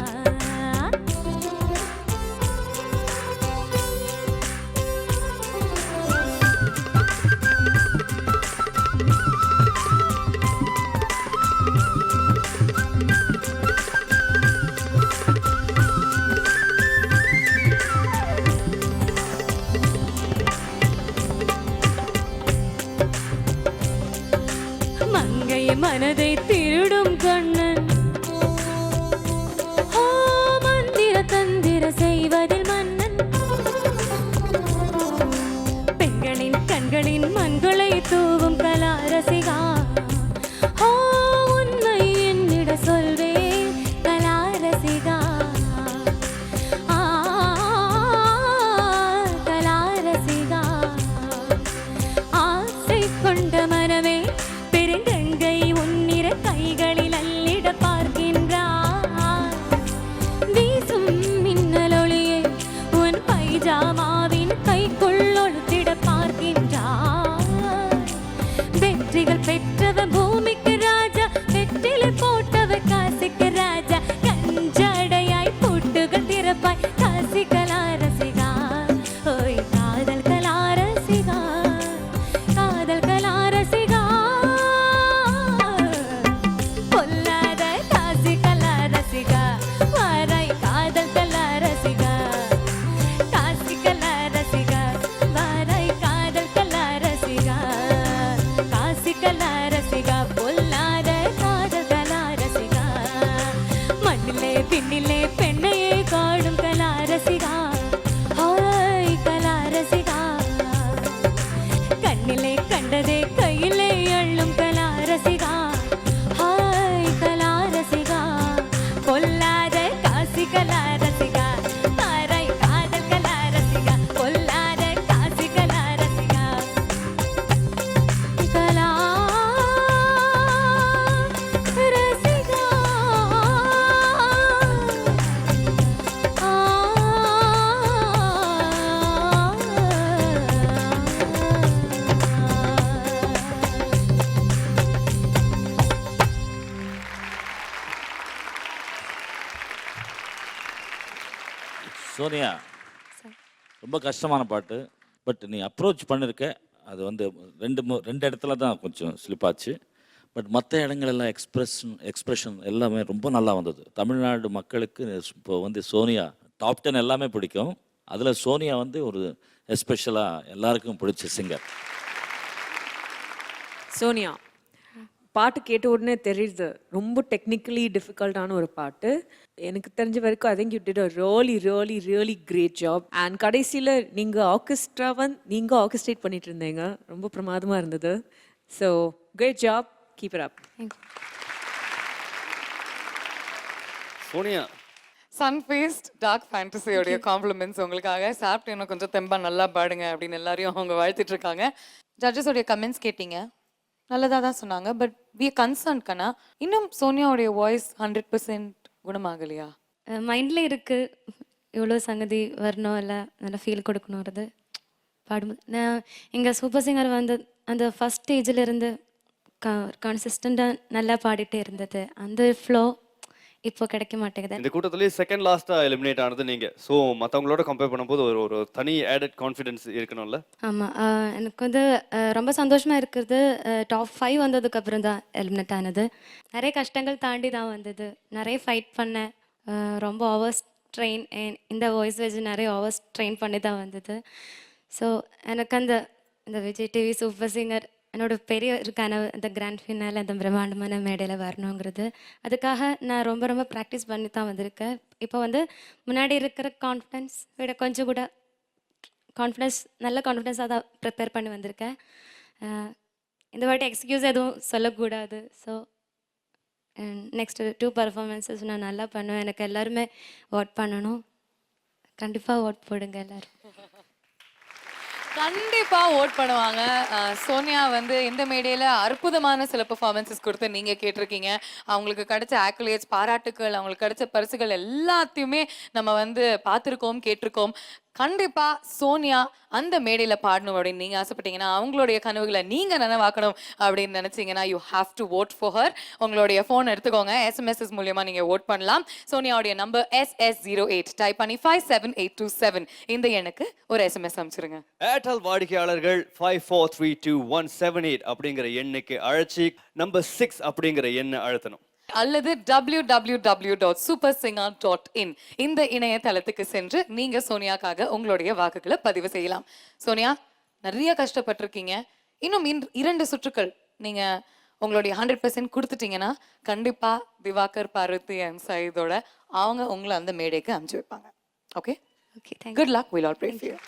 மங்கை மனதை திருடும் கண்ணன் ஓ மந்திர தந்திர செய்வதில் மன்னன் பெண்களின் கண்களின் மண்களை தூவும் கலா ரசிகா ஓ உண்மை என்னிட சொல்வேன் கலா ரசிகா ஆ கலா ரசிகா ஆசை கொண்ட மனமே பெருங்கங்கை உன்னிற கைகளில் அள்ளிட பார்க்கின்றார் வீசும் மின்னல் ஒளியை உன் பைஜாமாவின் கைக்குள் ஒழுத்திட பார்க்கின்றார் வெற்றிகள் பெற்றவ பூமிக்கு ராஜா வெற்றிலை போட்டவ காசிக்கு ராஜா கஞ்சடையாய் பூட்டுகள் திறப்பாய் காசி கலா ரசிகா ஓய் காதல் கலா ரசிகா காதல் கலா ரசிகா பொல்லாத காசி கலா ரசிகா வாராய் காதல் கலா ரசிகா காசி கலா ரசிகா வாராய் காதல் கலா ரசிகா காசி கலா ரசிகா பொல்லாத காதல் கலா ரசிகா மண்ணிலே பின்னிலே பெண்ணையே காடும் கலா ரசிகா ஹாய் கலா ரசிகா கண்ணிலே கண்டதே கையிலே அள்ளும் கலா ரசிகா ஹாய் கலா ரசிகா பொல்லாத காசி கலா ரசிகா தாராய் காதல் கலா ரசிகா பொல்லாத காசி கலா ரசிகா கலா ரசிகா சோனியா ரொம்ப கஷ்டமான பாட்டு பட் நீ அப்ரோச் பண்ணியிருக்க அது வந்து ரெண்டு இடத்துல தான் கொஞ்சம் ஸ்லிப் ஆச்சு பட் மற்ற இடங்களெல்லாம் எக்ஸ்பிரஷன் எல்லாமே ரொம்ப நல்லா வந்தது. தமிழ்நாடு மக்களுக்கு இப்போ வந்து சோனியா டாப் 10 எல்லாமே பிடிக்கும். அதில் சோனியா வந்து ஒரு எஸ்பெஷலாக எல்லாருக்கும் பிடிச்ச சிங்கர். சோனியா பாட்டு கேட்ட உடனே தெரியுது ரொம்ப டெக்னிக்கலி டிஃபிகல்ட்டான ஒரு பாட்டு. எனக்கு தெரிஞ்ச வரைக்கும் I think you did a really great job. And கடைசியில் நீங்கள் ஆர்கெஸ்ட்ரேட் பண்ணிட்டு இருந்தீங்க, ரொம்ப பிரமாதமாக இருந்தது. So great job, keep it up. Sonia Sunfeast dark ஃபேண்டசியோடைய காம்ப்ளிமெண்ட்ஸ் உங்களுக்காக. சாப்பிட்டு இன்னும் கொஞ்சம் தெம்பா நல்லா பாடுங்க அப்படின்னு எல்லாரையும் அவங்க வாழ்த்திட்டு இருக்காங்க. ஜட்ஜஸோடைய கமெண்ட்ஸ் கேட்டீங்க, நல்லதாக தான் சொன்னாங்க. பட் வி கன்சர்ன் கண்ணா, இன்னும் சோனியாவுடைய வாய்ஸ் 100% குணமாகலையா? மைண்டில் இருக்குது, இவ்வளோ சங்கதி வரணும், இல்லை நல்லா ஃபீல் கொடுக்கணுறது பாடும்போது. நான் எங்கள் சூப்பர் சிங்கர் வந்து அந்த ஃபஸ்ட் ஸ்டேஜில் இருந்து கன்சிஸ்டண்ட்டாக நல்லா பாடிட்டே இருந்தது. அந்த ஃப்ளோ இப்போ கிடைக்க மாட்டேங்குது. இந்த கூட்டத்திலேயே செகண்ட் லாஸ்டா எலிமினேட் ஆனது நீங்க. ஸோ மற்றவங்களோட கம்பேர் பண்ணும்போது ஒரு தனி ஆடட் கான்ஃபிடன்ஸ் இருக்கணும்ல. ஆமாம், எனக்கு வந்து ரொம்ப சந்தோஷமாக இருக்கிறது டாப் 5 வந்ததுக்கு அப்புறம் தான் எலிமினேட் ஆனது. நிறைய கஷ்டங்கள் தாண்டி தான் வந்தது. நிறைய ஃபைட் பண்ணேன். ரொம்ப ஹவர்ஸ் ட்ரெயின், இந்த வாய்ஸ் வச்சு நிறைய ஹவர்ஸ் ட்ரெயின் பண்ணி தான் வந்தது. ஸோ எனக்கு இந்த விஜய் டிவி சூப்பர் சிங்கர் என்னோட பெரிய ஒரு கனவு, அந்த கிராண்ட் ஃபினால அந்த பிரம்மாண்டமான மேடையில் வரணுங்கிறது. அதுக்காக நான் ரொம்ப ரொம்ப ப்ராக்டிஸ் பண்ணி தான் வந்திருக்கேன். இப்போ வந்து முன்னாடி இருக்கிற கான்ஃபிடென்ஸ் விட கொஞ்சம் கூட நல்ல கான்ஃபிடென்ஸாக தான் ப்ரிப்பேர் பண்ணி வந்திருக்கேன். இந்த வாட்டி எக்ஸ்கியூஸ் எதுவும் சொல்லக்கூடாது. ஸோ நெக்ஸ்ட்டு 2 பர்ஃபார்மன்ஸஸ் நான் நல்லா பண்ணுவேன். எனக்கு எல்லாருமே ஓட் பண்ணணும். கண்டிப்பாக ஓட் போடுங்க எல்லாரும். கண்டிப்பா ஓட் பண்ணுவாங்க. சோனியா வந்து இந்த மேடையில அற்புதமான சில பெர்ஃபார்மன்ஸஸ் கொடுத்து நீங்க கேட்டிருக்கீங்க. அவங்களுக்கு கிடைச்ச ஆக்குலேட்ஸ், பாராட்டுக்கள், அவங்களுக்கு கிடைச்ச பரிசுகள் எல்லாத்தையுமே நம்ம வந்து பார்த்துருக்கோம், கேட்டிருக்கோம். கண்டிப்பா சோனியா அந்த மேடையில பாடணும் அப்படின்னு நீங்க ஆசைப்பட்டீங்கன்னா, அவங்களுடைய கனவுகளை நீங்க நனவாக்கணும் அப்படின்னு நினைச்சீங்கன்னா, you have to vote for her. உங்களுடைய ஃபோன் எடுத்துக்கோங்க, எஸ்எம்எஸ் மூலியமா நீங்க ஓட் பண்ணலாம். சோனியாவுடைய நம்பர் SS08 டைப் பண்ணி 57827 இந்த எண்ணுக்கு ஒரு எஸ்எம்எஸ் அனுப்பிச்சிருங்க. ஏர்டெல் வாடிக்கையாளர்கள் 54322178 அப்படிங்கிற எண்ணுக்கு அழைச்சி நம்பர் 6 அப்படிங்கிற எண்ணை அழுத்தணும். அல்லது www.supersinger.in இந்த இணையதளத்துக்கு சென்று நீங்க சோனியாக்காக உங்களுடைய வாக்குகளை பதிவு செய்யலாம். சோனியா, நிறைய கஷ்டப்பட்டிருக்கீங்க. இன்னும் 2 சுற்றுக்கள் நீங்க உங்களுடைய 100% கொடுத்துட்டீங்கன்னா கண்டிப்பா திவாகர், பார்வதி அண்ட் சயீதோட அவங்க உங்களை அந்த மேடைக்கு அனுப்பிச்சு வைப்பாங்க. Okay, good luck. Will all pray for you.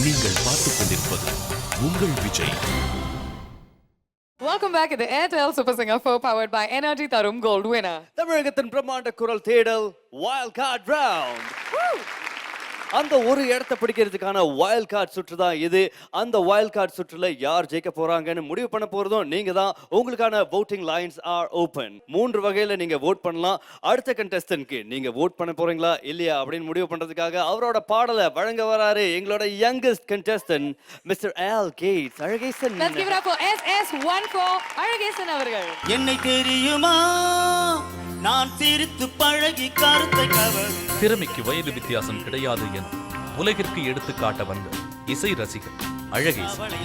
நீங்கள் பார்த்துக் கொண்டிருப்பது உங்கள் Vijay. Welcome back to the Airtel Super Singer 4 powered by Energy Tarum Gold winner. தமிழகத்தின் பிரம்மாண்ட குரல் தேடல் வைல்ட் கார்டு ரவுண்ட். அந்த ஒரு இடத்தை பிடிக்கிறதுக்கான வைல்ட் கார்டு சுற்று தான் இது. அந்த வைல்ட் கார்டு சுற்றுல யார் ஜெயிக்க போறாங்கன்னு முடிவு பண்ண போறதும் நீங்க தான். உங்களுக்கான voting lines are open. 3 வகையில நீங்க vote பண்ணலாம். அடுத்த contestant-க்கு நீங்க vote பண்ண போறீங்களா இல்லையா அப்படின்னு முடிவு பண்றதுக்காக அவரோட பாடலை வழங்க வராரு எங்களோட youngest contestant Mr. Al Gates. Alagesan. Let's give it up for SS14 Alagesan அவர்கள். என்னை தெரியுமா நான் சிரித்து பழகி கருத்தை கவரும். திறமைக்கு வயது வித்தியாசம் கிடையாது என உலகிற்கு எடுத்து காட்ட வந்த இசை ரசிகர் அழகேசன்.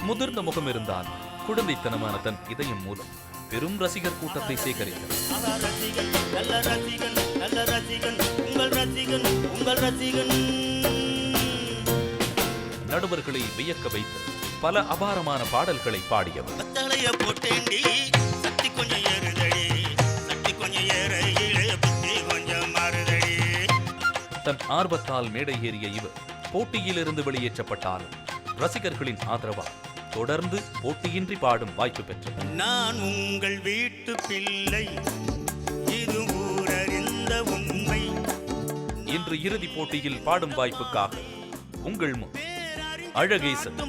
முதிர்ந்த முகம் இருந்தால் குழந்தைத்தனமான தன் இதயம் மூலம் பெரும் ரசிகர் கூட்டத்தை சேகரித்தார். நடுவர்களை வியக்க வைத்து பல அபாரமான பாடல்களை பாடியவர். தன் ஆர்வத்தால் மேடை ஏறிய இவர் போட்டியிலிருந்து வெளியேற்றப்பட்டாலும் ரசிகர்களின் ஆதரவால் தொடர்ந்து போட்டியின்றி பாடும் வாய்ப்பு பெற்றார். நான் உங்கள் வீட்டு பிள்ளை, இது ஊரறிந்த உண்மை. இன்று இறுதிப் போட்டியில் பாடும் வாய்ப்புக்காக உங்கள் முன் அழகேசன்.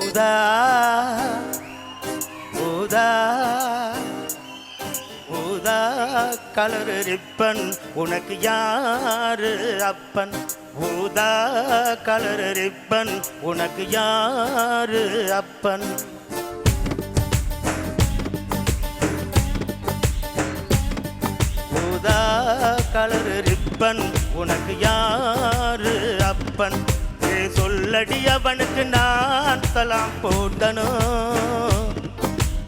ஊதா ஊதா ஊதா கலர் ரிப்பன் உனக்கு யாரு அப்பன். ஊதா கலர் ரிப்பன் உனக்கு யாரு அப்பன். ஊதா கலர் ரிப்பன் உனக்கு யாரு அப்பன். சொல்லடி அவனுக்கு நான் சலாம் போடணும்.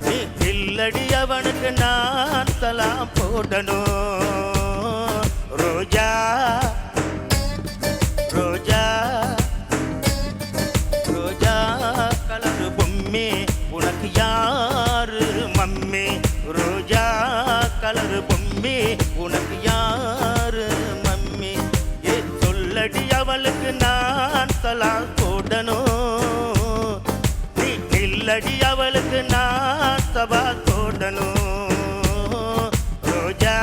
நீ இல்லடி அவனுக்கு நான் சலாம் போடணும். ரோஜா ரோஜா ரோஜா கலரு பொம்மி உனக்கு யாரு மம்மி. ரோஜா கலரு பொம்மி உனக்கு யாரு மம்மி. சொல்லடி அவளுக்கு நான் சலாம் போடணும். நீ இல்லடி அவளுக்கு நான் சவால் போடணும். ரோஜா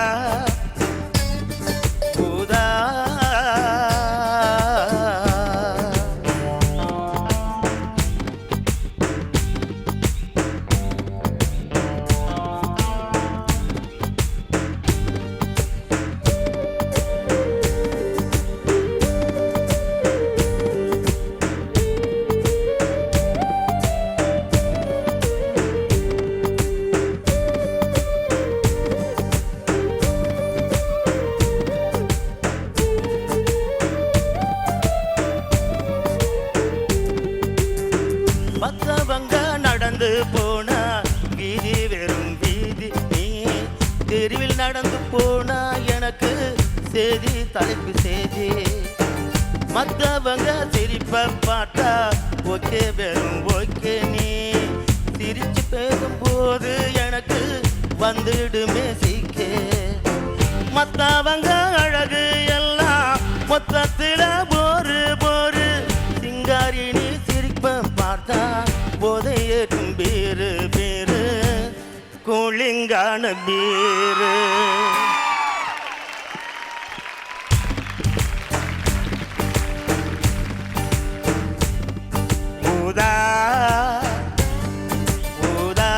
மத்தவங்க நடந்து போனா வீதி வெறும் வீதி, நீ தெருவில் நடந்து போனா எனக்கு செய்தி தலைப்பு செய்தி. மத்தவங்க சிரிப்ப பார்த்தா ஓகே வெறும் ஓகே, நீ சிரிச்சு பேசும்போது எனக்கு வந்துடுமே சீக்கே. மத்தவங்க அழகு எல்லாம் மொத்தத்துல போரு போரு, சிங்காரி நீ சிரிப்ப பார்த்தா போதை ஏற்றும் பீரு பீரு, கூலிங்கான பீரு. ஊதா ஊதா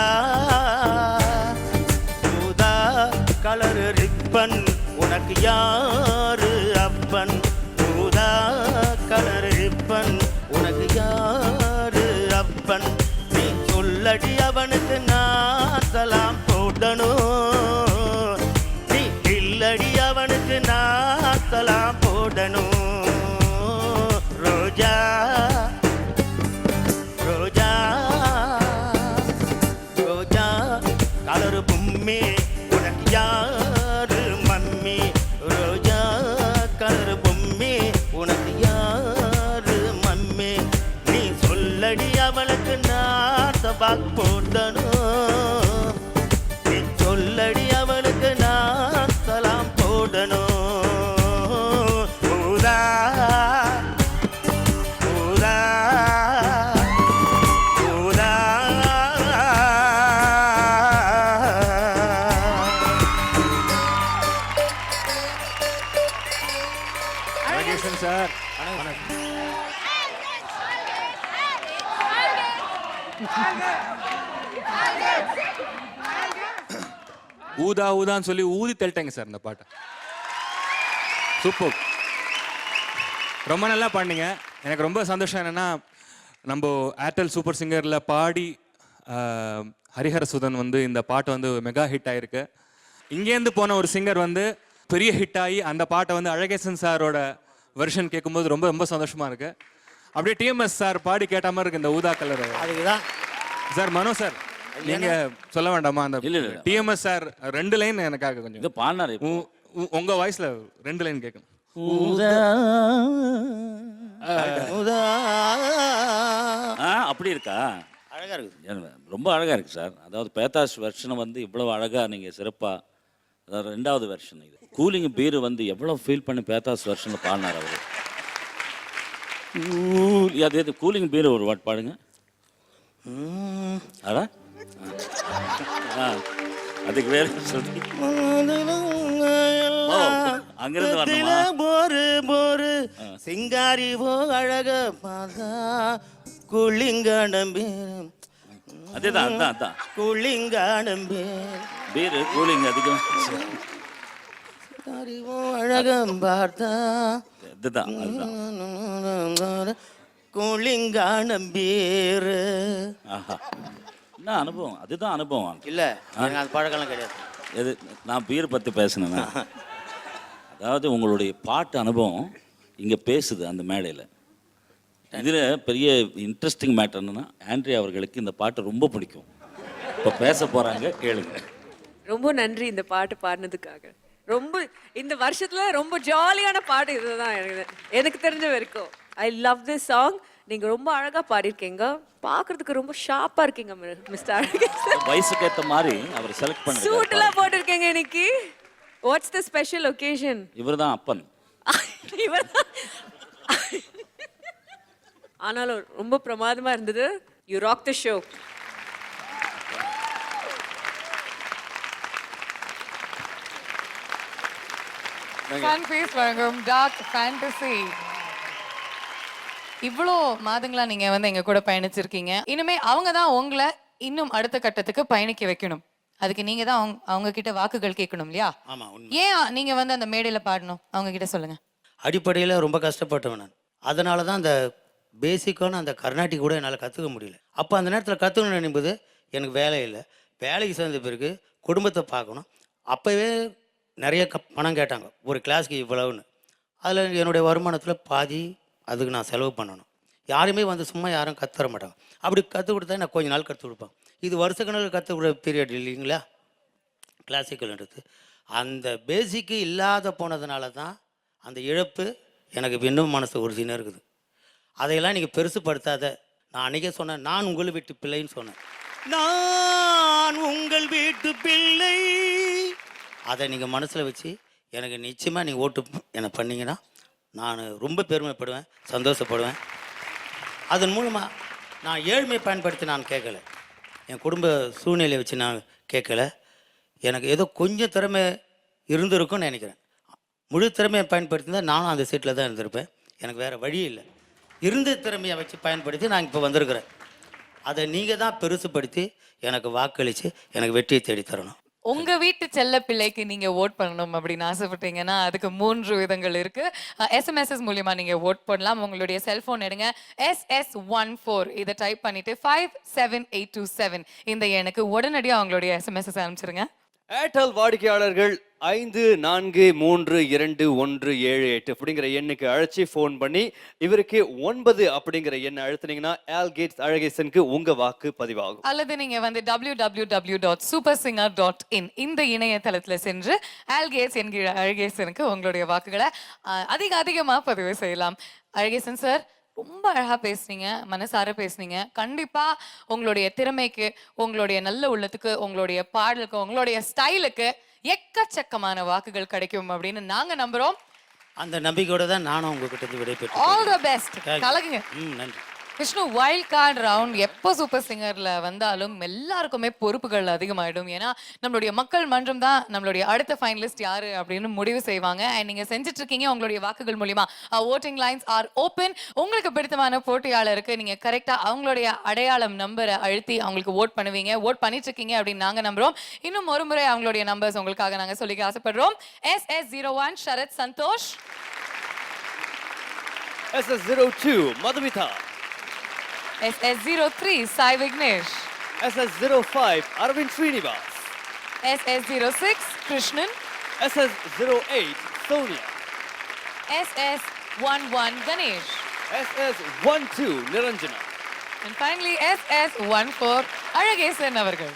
ஊதா கலர் ரிப்பன், உனக்கு யாரு அப்பன்? ஊதா கலர் ரிப்பன், உனக்கு யாரு அப்பன்? நீ சொல்லடி அவனுக்கு நான் சலாம் போடணும், நீ இல்லடி அவனுக்கு நான் சலாம் போடணும். ரோஜா ரோஜா ரோஜா கலரு பொம்மி, உனக்கு யாரு மம்மி? ரோஜா கலரு பொம்மி, உனக்கு யாரு மம்மி? நீ சொல்லடி அவளுக்கு நான் சபாக் போடணும், நீ சொல்லடி அவளுக்கு நான் சலாம் போடணும். ஊதா ஊதா ஊதா. சார் ஊதா ஊதான்னு சொல்லி ஊதி தள்ளிட்டாங்க சார் இந்த பாட்டை. சூப்பர், ரொம்ப நல்லா பாடினீங்க. எனக்கு ரொம்ப சந்தோஷம் என்னென்னா, நம்ம ஏர்டெல் சூப்பர் சிங்கரில் பாடி ஹரிஹர சுதன் வந்து இந்த பாட்டு வந்து மெகா ஹிட் ஆகிருக்கு. இங்கேருந்து போன ஒரு சிங்கர் வந்து பெரிய ஹிட் ஆகி அந்த பாட்டை வந்து அழகேசன் சாரோட வெர்ஷன் கேட்கும்போது ரொம்ப ரொம்ப சந்தோஷமாக இருக்குது. அப்படியே டிஎம்எஸ் சார் பாடி கேட்ட மாதிரி இருக்குது இந்த ஊதா கலர். அதுக்குதான் சார் மனோ சார், நீங்கள் சொல்ல வேண்டாமா? அந்த டிஎம்எஸ் சார் 2 லைன் எனக்காக கொஞ்சம் பாடினாரு. உங்கள் வாய்ஸில் 2 லைன் கேட்கணும். அப்படி இருக்கா? அழகா இருக்கு, ரொம்ப அழகா இருக்கு சார். அதாவது பேத்தாஸ் வெர்ஷனை வந்து இவ்வளவு அழகா நீங்க சிறப்பா, அதாவது 2வது வெர்ஷன் இது. கூலிங் பீர் வந்து எவ்வளவு ஃபீல் பண்ணி பேத்தாஸ் வெர்ஷன்ல பாடினார் அவரு. அது கூலிங் பீர் ஒரு வாட் பாடுங்க. அதான் அதுக்கு வேற சொல்லி அங்கிருந்து வரணுமா? போரு போரு சிங்காரி போ அழக பாதா குளிங்கானம்பே. அதேதான் அதான் அதான் குளிங்கானம்பே பீர் கூலிங் அதிகம். சிங்காரி போ அழகம் பார்த்தா அதுதான் அதுதான் குளிங்கானம்பேரு. ஆஹா, என்ன அனுபவம்? அதுதான் அனுபவம். இல்லை எனக்கு அது பழக்கம்லாம் கிடையாது. எது நான் பீர் பற்றி பேசினேன்னா, அதாவது உங்களுடைய பாட்டு அனுபவம் இங்கே பேசுது அந்த மேடையில். இதில் பெரிய இன்ட்ரெஸ்டிங் மேட்டர் என்னன்னா, ஆண்ட்ரியா அவர்களுக்கு இந்த பாட்டு ரொம்ப பிடிக்கும். இப்போ பேச போகிறாங்க, கேளுங்க. ரொம்ப நன்றி இந்த பாட்டு பாடினதுக்காக. ரொம்ப இந்த வருஷத்துல ரொம்ப ஜாலியான பாட்டு இதுதான் எனக்கு தெரிஞ்ச வரைக்கும். I love this song. நீங்க ரொம்ப அழகா பாடிருக்கீங்க, பார்க்கிறதுக்கு ரொம்ப ஷார்ப்பா இருக்கீங்க மிஸ்டர் அழகேசன். வயசுக்கு ஏற்ற மாதிரி அவர் செலக்ட் பண்ணி சூட்லாம் போட்டிருக்கீங்க இன்னைக்கு. What's the special occasion? இவர்தான் அப்பன். ஆனாலும் ரொம்ப பிரமாதமா இருந்தது. You rock the show. Fun fees வழங்கும் டார்க் ஃபேண்டசி. இவ்வளோ மாதங்களா நீங்க வந்து எங்க கூட பயணிச்சிருக்கீங்க. இனிமே அவங்க தான் உங்களை இன்னும் அடுத்த கட்டத்துக்கு பயணிக்க வைக்கணும். அதுக்கு நீங்க தான் அவங்க கிட்ட வாக்குகள் கேட்கணும் இல்லையா? ஆமா. ஏன் நீங்க வந்து அந்த மேடையில பாடணும்? அவங்க கிட்ட சொல்லுங்க. அடிப்படையில் ரொம்ப கஷ்டப்பட்டவன் நான். அதனால தான் அந்த பேசிக்கான அந்த கர்நாடிக் கூட என்னால் கற்றுக்க முடியல. அப்போ அந்த நேரத்தில் கற்றுக்கணும் என்பது எனக்கு வேலை இல்லை. வேலைக்கு சேர்ந்த பிறகு குடும்பத்தை பார்க்கணும். அப்போவே நிறைய பணம் கேட்டாங்க, ஒரு கிளாஸ்க்கு இவ்வளவுன்னு. அதில் என்னுடைய வருமானத்தில் பாதி அதுக்கு நான் செலவு பண்ணணும். யாருமே வந்து சும்மா யாரும் கற்றுற மாட்டாங்க. அப்படி கற்றுக் கொடுத்தா நான் கொஞ்ச நாள் கற்றுக் கொடுப்பேன். இது வருஷக்கணக்கில் கற்றுக் கொடுக்குற பீரியட் இல்லைங்களா கிளாசிக்கல்ன்றது. அந்த பேசிக்கு இல்லாத போனதுனால தான் அந்த இழப்பு எனக்கு இன்னும் மனசு உறுதியாக இருக்குது. அதையெல்லாம் நீங்கள் பெருசுப்படுத்தாத. நான் அன்றைக்கே சொன்னேன், நான் உங்கள் வீட்டு பிள்ளைன்னு சொன்னேன். நான் உங்கள் வீட்டு பிள்ளை. அதை நீங்கள் மனசில் வச்சு எனக்கு நிச்சயமாக நீங்கள் ஓட்டு என்னை பண்ணிங்கன்னா நான் ரொம்ப பெருமைப்படுவேன், சந்தோஷப்படுவேன். அதன் மூலமாக நான் ஏழ்மையை பயன்படுத்தி நான் கேட்கல, என் குடும்ப சூழ்நிலையை வச்சு நான் கேட்கல. எனக்கு ஏதோ கொஞ்சம் திறமை இருந்திருக்கும்னு நினைக்கிறேன். முழு திறமையை பயன்படுத்தினா நானும் அந்த சீட்டில் தான் இருந்திருப்பேன். எனக்கு வேறு வழி இல்லை. இருந்த திறமையை வச்சு பயன்படுத்தி நான் இப்போ வந்திருக்கிறேன். அதை நீங்கள் தான் பெருசுப்படுத்தி எனக்கு வாக்களித்து எனக்கு வெற்றியை தேடி தரணும். உங்க வீட்டு செல்ல பிள்ளைக்கு நீங்க ஓட் பண்ணணும் அப்படின்னு ஆசைப்பட்டீங்கன்னா அதுக்கு 3 விதங்கள் இருக்கு. எஸ்எம்எஸ்எஸ் மூலியமா நீங்க ஓட் பண்ணலாம். உங்களுடைய செல்போன் எடுங்க, SS14 இதை டைப் பண்ணிட்டு 57827 இந்த எண்ணுக்கு உடனடியாக அவங்களுடைய எஸ்எம்எஸ்எஸ் அனுப்பிச்சிருங்க. ஏர்டெல் வாடிக்கையாளர்கள் 54321778 அப்படிங்கிற எண்ணுக்கு அழைச்சி ஃபோன் பண்ணி இவருக்கு 9 அப்படிங்கிற எண்ணை அழுத்தினீங்கன்னா ஆல்கேட்ஸ் அழகேசனுக்கு உங்க வாக்கு பதிவாகும். அல்லது நீங்க வந்து www.supersinger.in இந்த இணையதளத்துல சென்று ஆல்கேட்ஸ் என்கிற அழகேசனுக்கு உங்களுடைய வாக்குகளை அதிகமா பதிவு செய்யலாம். அழகேசன் சார், ரொம்ப அழகா பேசுனீங்க, மனசார பேசுனீங்க. கண்டிப்பா உங்களுடைய திறமைக்கு, உங்களுடைய நல்ல உள்ளத்துக்கு, உங்களுடைய பாடலுக்கு, உங்களுடைய ஸ்டைலுக்கு எக்கச்சக்கமான வாக்குகள் கிடைக்கும் அப்படின்னு நாங்க நம்புறோம். அந்த நம்பிக்கையோட தான் நானும் உங்ககிட்ட இருந்து விடைபெற்றேன். All the best. கலக்குங்க. நன்றி. விஷ்ணு, வைல்ட் கார்டு ரவுண்ட் எப்போ சூப்பர் சிங்கர்ல வந்தாலும் எல்லாருக்குமே பொறுப்புகள் அதிகமாயிடும். ஏன்னா நம்மளுடைய மக்கள் மன்றம் தான் நம்மளுடைய அடுத்த ஃபைனலிஸ்ட் யாரு அப்படின்னு முடிவு செய்வாங்க. அண்ட் நீங்க செஞ்சுட்டு இருக்கீங்க உங்களுடைய வாக்குகள் மூலியமா. Voting lines R open. உங்களுக்கு பிடித்தமான போட்டியாளருக்கு நீங்க கரெக்டா அவங்களுடைய அடையாளம் நம்பரை அழுத்தி அவங்களுக்கு ஓட் பண்ணுவீங்க. ஓட் பண்ணிட்டு இருக்கீங்க அப்படின்னு நாங்க நம்புறோம். இன்னும் ஒரு முறை அவங்களுடைய நம்பர்ஸ் உங்களுக்காக நாங்க சொல்லிக்க ஆசைப்படுறோம். SS01 Sharad Santhosh, SS02 Madhumitha, SS03 Sai Vignesh, SS05 Aravind Srinivas, SS06 Krishnan, SS08 Sonia, SS11 Ganesh, SS12 Niranjana, and finally SS14 Alagesan அவர்கள்.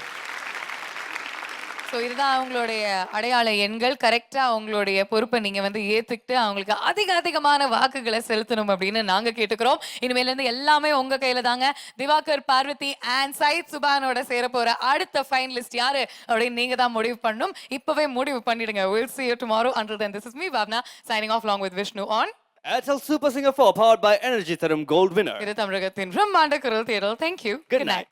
ஸோ இதுதான் அவங்களுடைய அடையாள எண்கள். கரெக்டாக அவங்களுடைய பொறுப்பை நீங்கள் வந்து ஏற்றுக்கிட்டு அவங்களுக்கு அதிகமான வாக்குகளை செலுத்தணும் அப்படின்னு நாங்கள் கேட்டுக்கிறோம். இனிமேலேருந்து எல்லாமே உங்கள் கையில் தாங்க. திவாகர், பார்வதி அண்ட் சயித் சுபானோட சேர போகிற அடுத்த ஃபைனலிஸ்ட் யாரு அப்படின்னு நீங்கள் தான் முடிவு பண்ணணும். இப்போவே முடிவு பண்ணிடுங்க. We'll see you tomorrow. Until then, this is me, Bhavna, signing off along with Vishnu on Airtel Super Singer 4 powered by Energy Tharum Gold winner. இது தமிழகத்தின் பிரம்மாண்ட குரல் தேடல். Thank you. Good night.